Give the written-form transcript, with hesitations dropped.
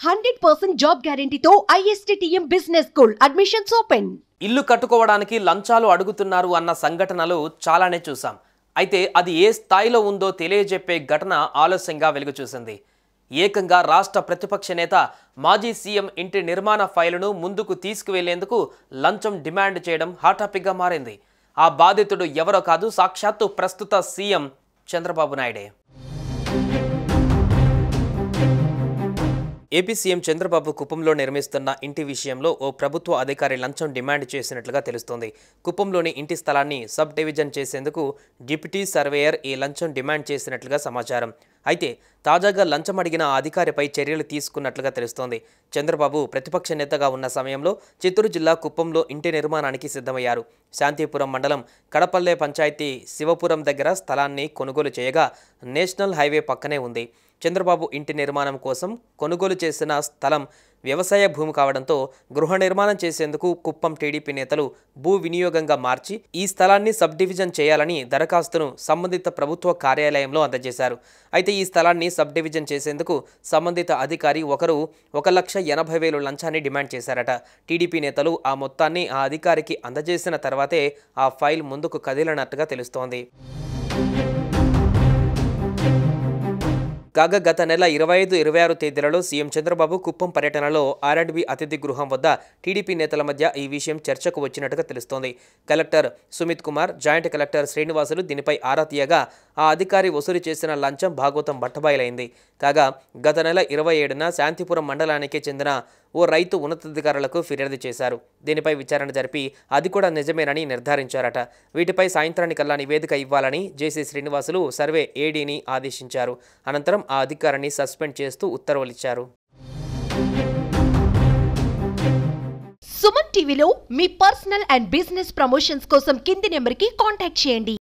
100% job గ్యారెంటీతో ISTTM business school admissions open. ఇల్లు కట్టుకోవడానికి లంచాలు అడుగుతున్నారు అన్న సంఘటనలు చాలానే చూసాం. అయితే అది ఏ స్థాయిలో ఉందో తెలియజెప్పే ఘటన ఆలస్యంగా వెలుగు చూసింది. ఏకంగా రాష్ట్ర ప్రతిపక్ష నేత మాజీ సీఎం ఇంటి నిర్మాణ ఫైలును ముందుకు తీసుకువెళ్లేందుకు లంచం డిమాండ్ చేయడం హాట్ టాపిక్గా మారింది. ఆ బాధితుడు ఎవరో కాదు, సాక్షాత్తు ప్రస్తుత సీఎం చంద్రబాబు నాయుడే. ఏపీ సీఎం చంద్రబాబు కుప్పంలో నిర్మిస్తున్న ఇంటి విషయంలో ఓ ప్రభుత్వ అధికారి లంచం డిమాండ్ చేసినట్లుగా తెలుస్తోంది. కుప్పంలోని ఇంటి స్థలాన్ని సబ్ డివిజన్ చేసేందుకు డిప్యూటీ సర్వేయర్ ఈ లంచం డిమాండ్ చేసినట్లుగా సమాచారం. అయితే తాజాగా లంచం అడిగిన ఆ అధికారిపై చర్యలు తీసుకున్నట్లుగా తెలుస్తోంది. చంద్రబాబు ప్రతిపక్ష నేతగా ఉన్న సమయంలో చిత్తూరు జిల్లా కుప్పంలో ఇంటి నిర్మాణానికి సిద్ధమయ్యారు. శాంతిపురం మండలం కడపల్లె పంచాయతీ శివపురం దగ్గర స్థలాన్ని కొనుగోలు చేయగా నేషనల్ హైవే పక్కనే ఉంది. చంద్రబాబు ఇంటి నిర్మాణం కోసం కొనుగోలు చేసిన స్థలం వ్యవసాయ భూమి కావడంతో గృహ నిర్మాణం చేసేందుకు కుప్పం టీడీపీ నేతలు భూ వినియోగంగా మార్చి ఈ స్థలాన్ని సబ్ డివిజన్ చేయాలని దరఖాస్తును సంబంధిత ప్రభుత్వ కార్యాలయంలో అందజేశారు. అయితే ఈ స్థలాన్ని సబ్ డివిజన్ చేసేందుకు సంబంధిత అధికారి ఒకరు 1,80,000 లంచాన్ని డిమాండ్ చేశారట. టీడీపీ నేతలు ఆ మొత్తాన్ని ఆ అధికారికి అందజేసిన తర్వాతే ఆ ఫైల్ ముందుకు కదిలినట్టుగా తెలుస్తోంది. కాగా గత నెల 25, 26 తేదీలలో సీఎం చంద్రబాబు కుప్పం పర్యటనలో R&B అతిథి గృహం వద్ద టీడీపీ నేతల మధ్య ఈ విషయం చర్చకు వచ్చినట్టుగా తెలుస్తోంది. Collector Sumit Kumar, joint collector Srinivasulu దీనిపై ఆరా తీయగా ఆ అధికారి వసూలు చేసిన లంచం భాగోతం బట్టబయలైంది. కాగా గత నెల 27న శాంతిపురం మండలానికి చెందిన ఓ రైతు ఉన్నతాధికారులకు ఫిర్యాదు చేశారు. దీనిపై విచారణ జరిపి అది కూడా నిజమేనని నిర్ధారించారట. వీటిపై సాయంత్రానికల్లా నివేదిక ఇవ్వాలని జేసీ శ్రీనివాసులు సర్వే ఏడీని ఆదేశించారు. అనంతరం ఆ అధికారిని సస్పెండ్ చేస్తూ ఉత్తర్వులిచ్చారు. సుమన్ టీవీలో మీ పర్సనల్ అండ్ బిజినెస్ ప్రమోషన్స్ కోసం కింది నెంబర్కి కాంటాక్ట్ చేయండి.